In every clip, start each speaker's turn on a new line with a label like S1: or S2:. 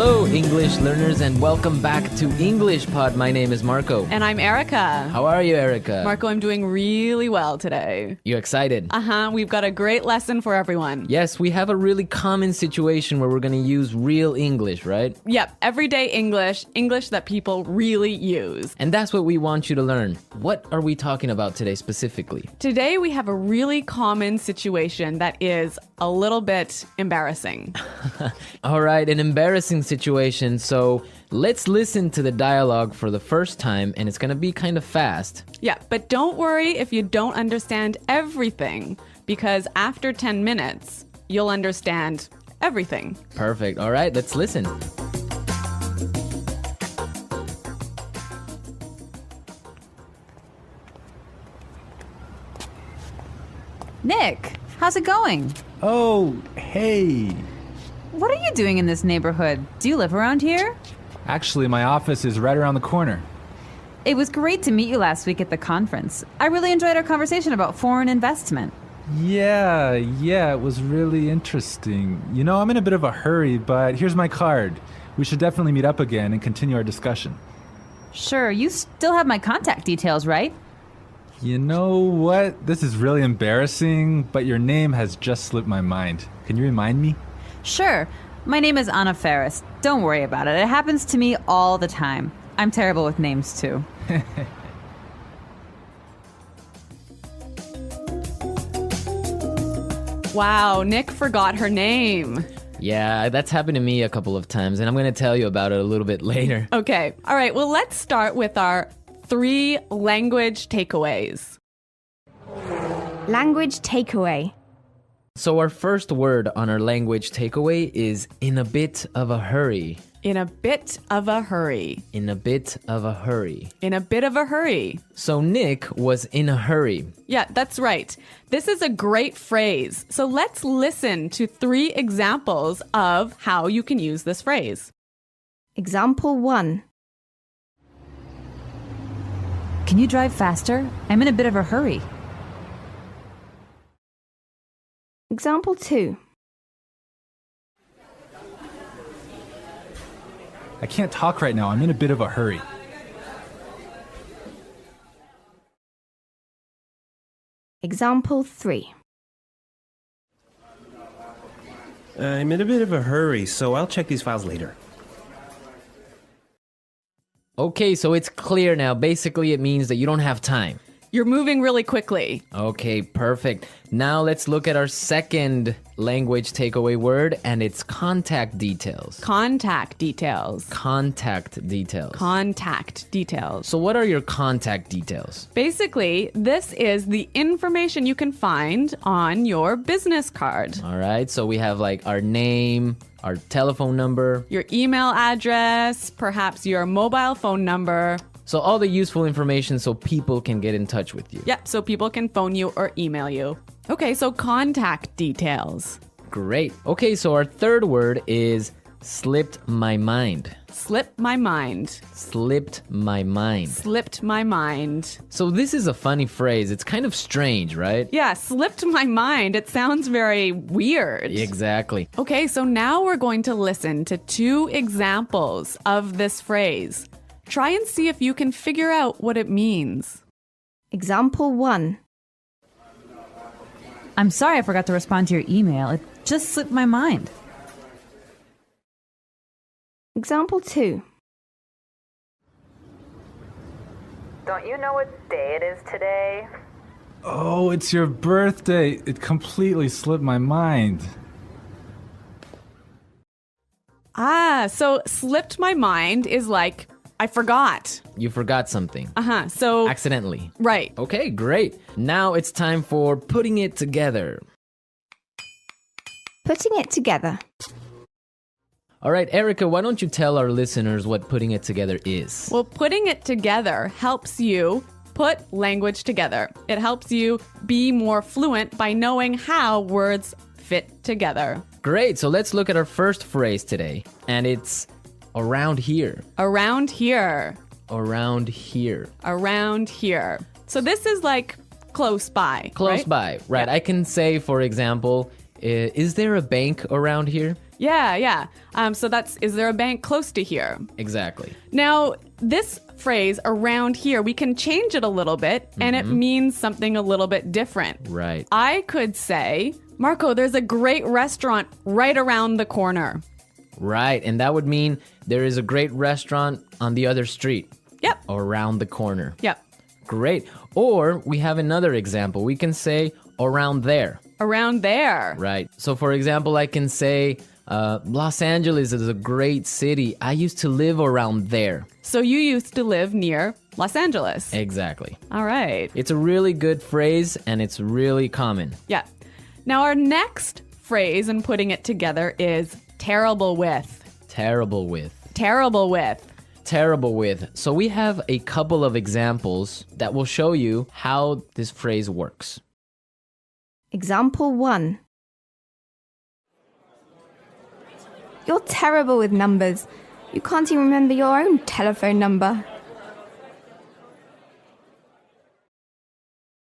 S1: Hello, English learners, and welcome back to English Pod. My name is Marco.
S2: And I'm Erica.
S1: How are you, Erica?
S2: Marco, I'm doing really well today.
S1: You excited?
S2: We've got a great lesson for everyone.
S1: Yes, we have a really common situation where we're going to use real English, right?
S2: Yep, everyday English, English that people really use.
S1: And that's what we want you to learn. What are we talking about today specifically?
S2: Today we have a really common situation that is a little bit embarrassing.
S1: All right, an embarrassing situation. So let's listen to the dialogue for the first time, and it's going to be kind of fast.
S2: Yeah, but don't worry if you don't understand everything, because after 10 minutes, you'll understand everything.
S1: Perfect. All right, let's listen.
S3: Nick, how's it going?
S4: Oh, hey.
S3: What are you doing in this neighborhood? Do you live around here?
S4: Actually, my office is right around the corner.
S3: It was great to meet you last week at the conference. I really enjoyed our conversation about foreign investment.
S4: Yeah, it was really interesting. You know, I'm in a bit of a hurry, but here's my card. We should definitely meet up again and continue our discussion.
S3: Sure, you still have my contact details, right?
S4: You know what? This is really embarrassing, but your name has just slipped my mind. Can you remind me?
S3: Sure. My name is Anna Ferris. Don't worry about it. It happens to me all the time. I'm terrible with names, too.
S2: Wow, Nick forgot her name.
S1: Yeah, that's happened to me a couple of times, and I'm going to tell you about it a little bit later.
S2: Okay, all right, well, let's start with our 3 language takeaways.
S5: Language takeaway.
S1: So our first word on our language takeaway is in a bit of a hurry.
S2: In a bit of a hurry.
S1: In a bit of a hurry.
S2: In a bit of a hurry.
S1: So Nick was in a hurry.
S2: Yeah, that's right. This is a great phrase. So let's listen to 3 examples of how you can use this phrase.
S5: Example 1.
S3: Can you drive faster? I'm in a bit of a hurry.
S5: Example 2.
S4: I can't talk right now. I'm in a bit of a hurry.
S5: Example 3.
S6: I'm in a bit of a hurry, so I'll check these files later.
S1: Okay, so it's clear now. Basically, it means that you don't have time.
S2: You're moving really quickly.
S1: Okay, perfect. Now let's look at our second language takeaway word, and it's contact details.
S2: Contact details.
S1: Contact details.
S2: Contact details.
S1: So what are your contact details?
S2: Basically, this is the information you can find on your business card.
S1: All right, so we have like our name, our telephone number.
S2: Your email address, perhaps your mobile phone number.
S1: So all the useful information so people can get in touch with you.
S2: Yep, so people can phone you or email you. Okay, so contact details.
S1: Great. Okay, so our third word is slipped my mind.
S2: Slipped my mind.
S1: Slipped my mind.
S2: Slipped my mind.
S1: So this is a funny phrase. It's kind of strange, right?
S2: Yeah, slipped my mind. It sounds very weird.
S1: Exactly.
S2: Okay, so now we're going to listen to 2 examples of this phrase. Try and see if you can figure out what it means.
S5: Example 1.
S3: I'm sorry I forgot to respond to your email. It just slipped my mind.
S5: Example 2.
S7: Don't you know what day it is today?
S4: Oh, it's your birthday. It completely slipped my mind.
S2: So slipped my mind is like, I forgot.
S1: You forgot something.
S2: So
S1: Accidentally.
S2: right.
S1: Okay, great. Now it's time for putting it together.
S5: Putting it together.
S1: All right, Erica, why don't you tell our listeners what putting it together is?
S2: Well, putting it together helps you put language together. It helps you be more fluent by knowing how words fit together.
S1: Great, so let's look at our first phrase today, and it's around here.
S2: Around here.
S1: Around here.
S2: Around here. So this is like close by.
S1: Close
S2: right?
S1: by, right.
S2: Yeah.
S1: I can say, for example, is there a bank around here?
S2: Yeah. So that's, is there a bank close to here?
S1: Exactly.
S2: Now, this phrase around here, we can change it a little bit and it means something a little bit different.
S1: Right.
S2: I could say, Marco, there's a great restaurant right around the corner.
S1: Right. And that would mean there is a great restaurant on the other street.
S2: Yep.
S1: Or around the corner.
S2: Yep.
S1: Great. Or we have another example. We can say around there.
S2: Around there.
S1: Right. So for example, I can say Los Angeles is a great city. I used to live around there.
S2: So you used to live near Los Angeles.
S1: Exactly.
S2: All right.
S1: It's a really good phrase and it's really common.
S2: Yeah. Now our next phrase and putting it together is terrible with.
S1: Terrible with.
S2: Terrible with.
S1: Terrible with. So we have a couple of examples that will show you how this phrase works.
S5: Example 1. You're terrible with numbers. You can't even remember your own telephone number.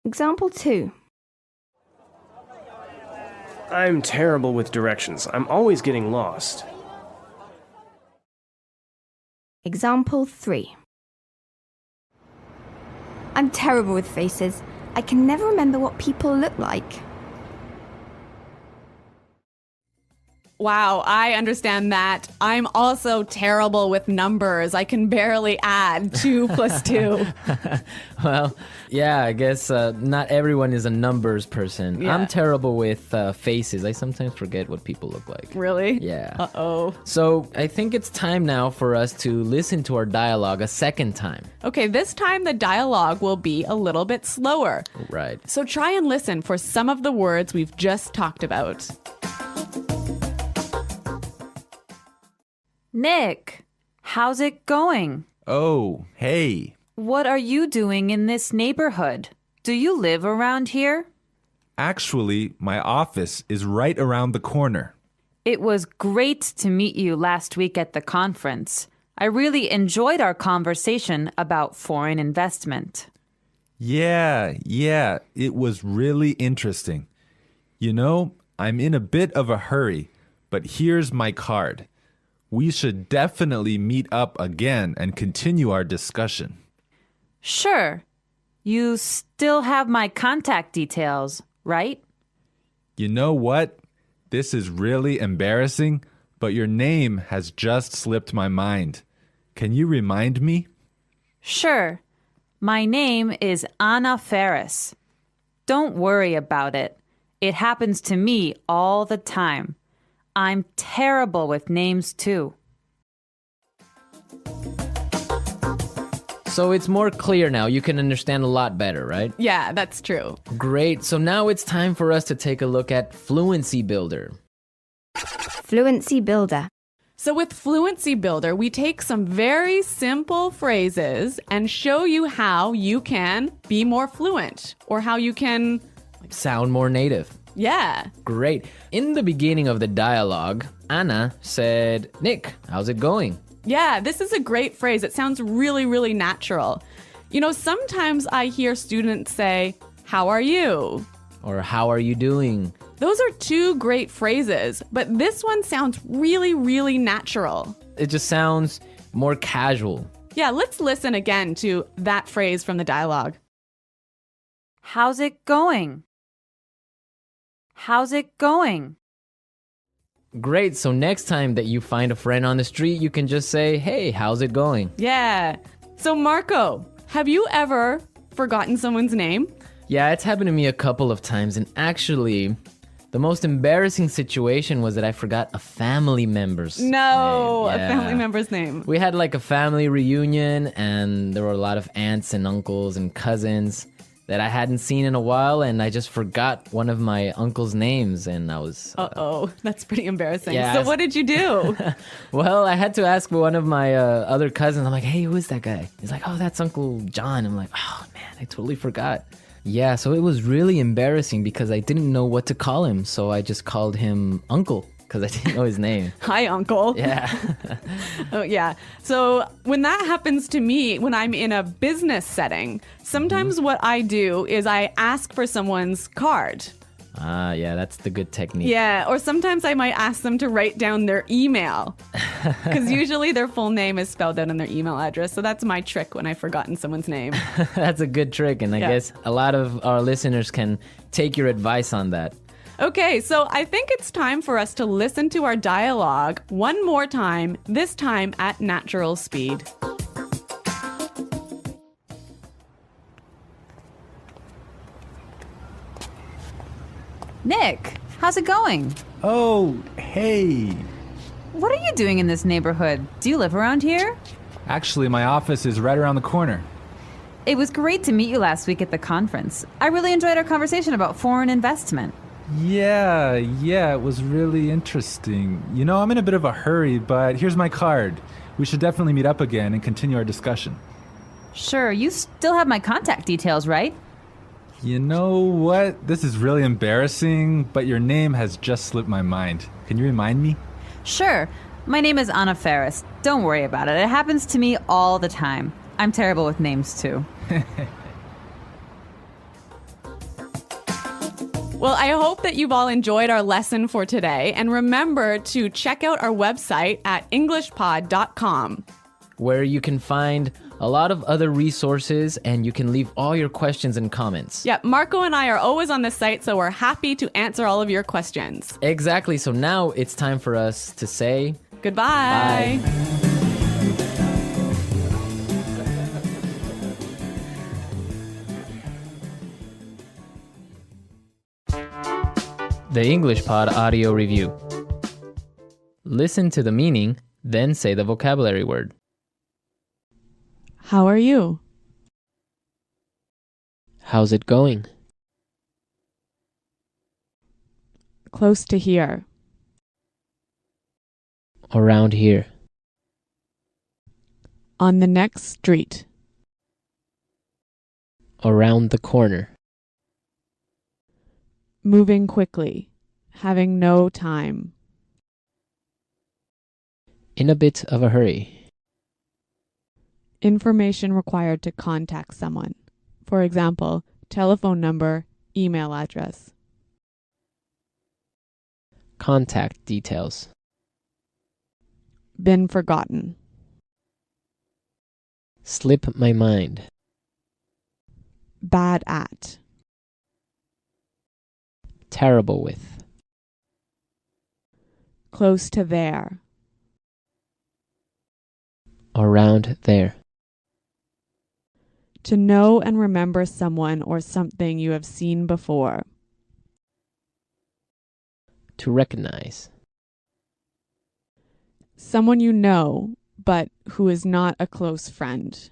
S5: Example 2.
S8: I'm terrible with directions. I'm always getting lost.
S5: Example 3. I'm terrible with faces. I can never remember what people look like.
S2: Wow, I understand that. I'm also terrible with numbers. I can barely add 2 plus 2.
S1: Well, yeah, I guess not everyone is a numbers person.
S2: Yeah.
S1: I'm terrible with faces. I sometimes forget what people look like.
S2: Really?
S1: Yeah.
S2: Uh-oh.
S1: So I think it's time now for us to listen to our dialogue a second time.
S2: Okay, this time the dialogue will be a little bit slower.
S1: Right.
S2: So try and listen for some of the words we've just talked about.
S3: Nick, how's it going?
S4: Oh, hey.
S3: What are you doing in this neighborhood? Do you live around here?
S4: Actually, my office is right around the corner.
S3: It was great to meet you last week at the conference. I really enjoyed our conversation about foreign investment.
S4: Yeah, it was really interesting. You know, I'm in a bit of a hurry, but here's my card. We should definitely meet up again and continue our discussion.
S3: Sure. You still have my contact details, right?
S4: You know what? This is really embarrassing, but your name has just slipped my mind. Can you remind me?
S3: Sure. My name is Anna Ferris. Don't worry about it. It happens to me all the time. I'm terrible with names too.
S1: So it's more clear now. You can understand a lot better, right?
S2: Yeah, that's true.
S1: Great. So now it's time for us to take a look at Fluency Builder.
S5: Fluency Builder.
S2: So with Fluency Builder, we take some very simple phrases and show you how you can be more fluent or how you can,
S1: Sound more native.
S2: yeah.
S1: Great. In the beginning of the dialogue, Anna said, Nick, how's it going?
S2: Yeah, this is a great phrase. It sounds really, really natural. You know, sometimes I hear students say, how are you?
S1: Or how are you doing?
S2: Those are 2 great phrases, but this one sounds really, really natural.
S1: It just sounds more casual.
S2: Yeah, let's listen again to that phrase from the dialogue.
S3: How's it going? How's it going?
S1: Great. So next time that you find a friend on the street, you can just say, hey, how's it going?
S2: Yeah. So Marco, have you ever forgotten someone's name?
S1: Yeah, it's happened to me a couple of times. And actually, the most embarrassing situation was that I forgot a family member's name.
S2: No, a
S1: Yeah.
S2: family member's name.
S1: We had like a family reunion and there were a lot of aunts and uncles and cousins that I hadn't seen in a while, and I just forgot one of my uncle's names, and I was...
S2: Uh-oh, that's pretty embarrassing.
S1: Yeah,
S2: So what did you do?
S1: Well, I had to ask one of my other cousins. I'm like, hey, who is that guy? He's like, oh, that's Uncle John. I'm like, oh, man, I totally forgot. Yeah, so it was really embarrassing because I didn't know what to call him, so I just called him Uncle because I didn't know his name.
S2: Hi, Uncle.
S1: Yeah.
S2: Oh, yeah. So when that happens to me, when I'm in a business setting, sometimes what I do is I ask for someone's card.
S1: Ah, yeah, that's the good technique.
S2: Yeah, or sometimes I might ask them to write down their email. Because usually their full name is spelled out on their email address. So that's my trick when I've forgotten someone's name.
S1: That's a good trick, and I guess a lot of our listeners can take your advice on that.
S2: Okay, so I think it's time for us to listen to our dialogue one more time, this time at natural speed.
S3: Nick, how's it going?
S4: Oh, hey.
S3: What are you doing in this neighborhood? Do you live around here?
S4: Actually, my office is right around the corner.
S3: It was great to meet you last week at the conference. I really enjoyed our conversation about foreign investment.
S4: Yeah, it was really interesting. You know, I'm in a bit of a hurry, but here's my card. We should definitely meet up again and continue our discussion.
S3: Sure, you still have my contact details, right?
S4: You know what? This is really embarrassing, but your name has just slipped my mind. Can you remind me?
S3: Sure. My name is Anna Ferris. Don't worry about it. It happens to me all the time. I'm terrible with names, too.
S2: Well, I hope that you've all enjoyed our lesson for today. And remember to check out our website at englishpod.com,
S1: where you can find a lot of other resources and you can leave all your questions and comments.
S2: Yeah, Marco and I are always on the site, so we're happy to answer all of your questions.
S1: Exactly. So now it's time for us to say
S2: goodbye.
S1: Bye. The English Pod Audio Review. Listen to the meaning, then say the vocabulary word.
S2: How are you?
S1: How's it going?
S2: Close to here.
S1: Around here.
S2: On the next street.
S1: Around the corner.
S2: Moving quickly. Having no time.
S1: In a bit of a hurry.
S2: Information required to contact someone. For example, telephone number, email address.
S1: Contact details.
S2: Been forgotten.
S1: Slip my mind.
S2: Bad at.
S1: Terrible with.
S2: Close to there.
S1: Around there.
S2: To know and remember someone or something you have seen before.
S1: To recognize.
S2: Someone you know, but who is not a close friend.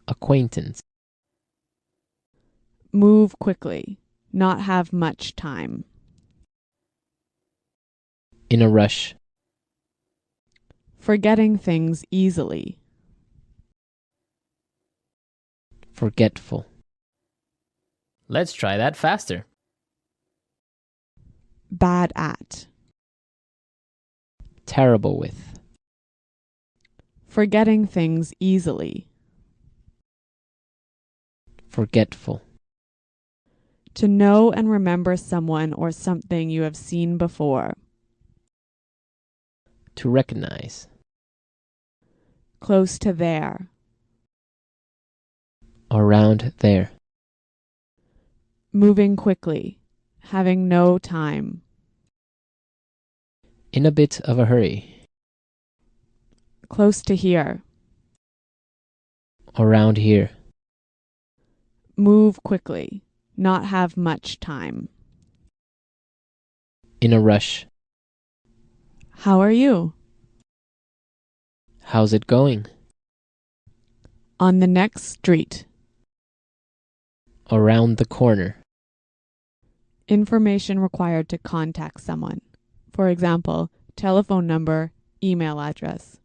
S1: Acquaintance.
S2: Move quickly. Not have much time.
S1: In a rush.
S2: Forgetting things easily.
S1: Forgetful. Let's try that faster.
S2: Bad at.
S1: Terrible with.
S2: Forgetting things easily.
S1: Forgetful.
S2: To know and remember someone or something you have seen before.
S1: To recognize.
S2: Close to there.
S1: Around there.
S2: Moving quickly. Having no time.
S1: In a bit of a hurry.
S2: Close to here.
S1: Around here.
S2: Move quickly. Not have much time.
S1: In a rush.
S2: How are you?
S1: How's it going?
S2: On the next street.
S1: Around the corner.
S2: Information required to contact someone. For example, telephone number, email address.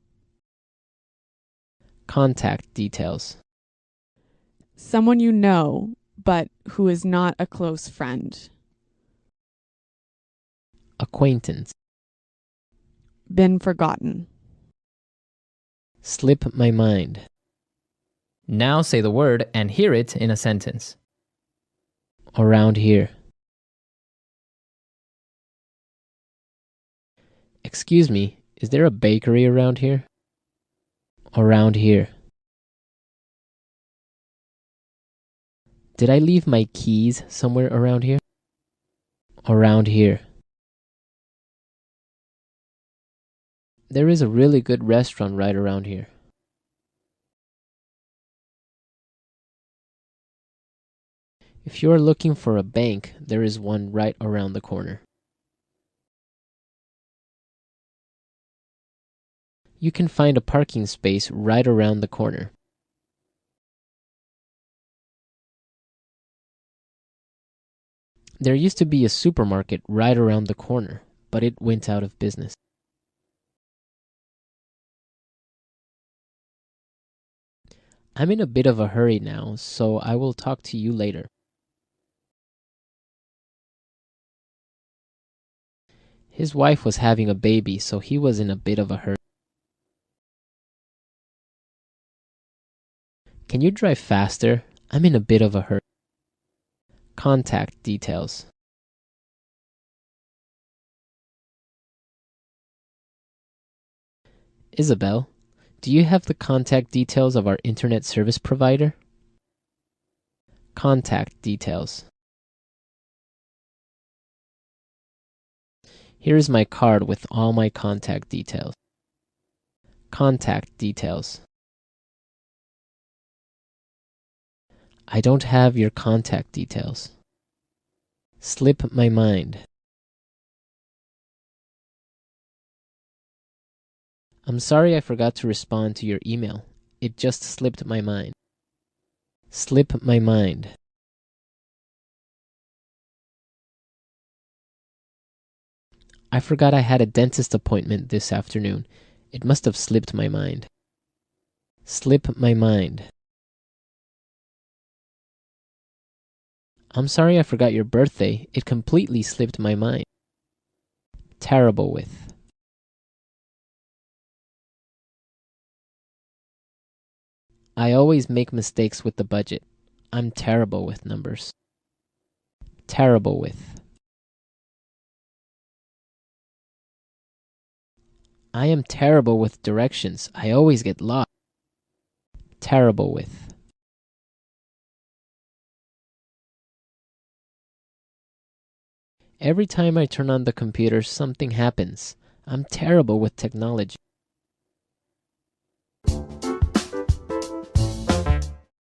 S1: Contact details.
S2: Someone you know, but who is not a close friend.
S1: Acquaintance.
S2: Been forgotten.
S1: Slip my mind. Now say the word and hear it in a sentence. Around here. Excuse me, is there a bakery around here? Around here. Did I leave my keys somewhere around here? Around here. There is a really good restaurant right around here. If you are looking for a bank, there is one right around the corner. You can find a parking space right around the corner. There used to be a supermarket right around the corner, but it went out of business. I'm in a bit of a hurry now, so I will talk to you later. His wife was having a baby, so he was in a bit of a hurry. Can you drive faster? I'm in a bit of a hurry. Contact details. Isabel, do you have the contact details of our internet service provider? Contact details. Here is my card with all my contact details. Contact details. I don't have your contact details. Slip my mind. I'm sorry I forgot to respond to your email. It just slipped my mind. Slip my mind. I forgot I had a dentist appointment this afternoon. It must have slipped my mind. Slip my mind. I'm sorry I forgot your birthday. It completely slipped my mind. Terrible with. I always make mistakes with the budget. I'm terrible with numbers. Terrible with. I am terrible with directions. I always get lost. Terrible with. Every time I turn on the computer, something happens. I'm terrible with technology.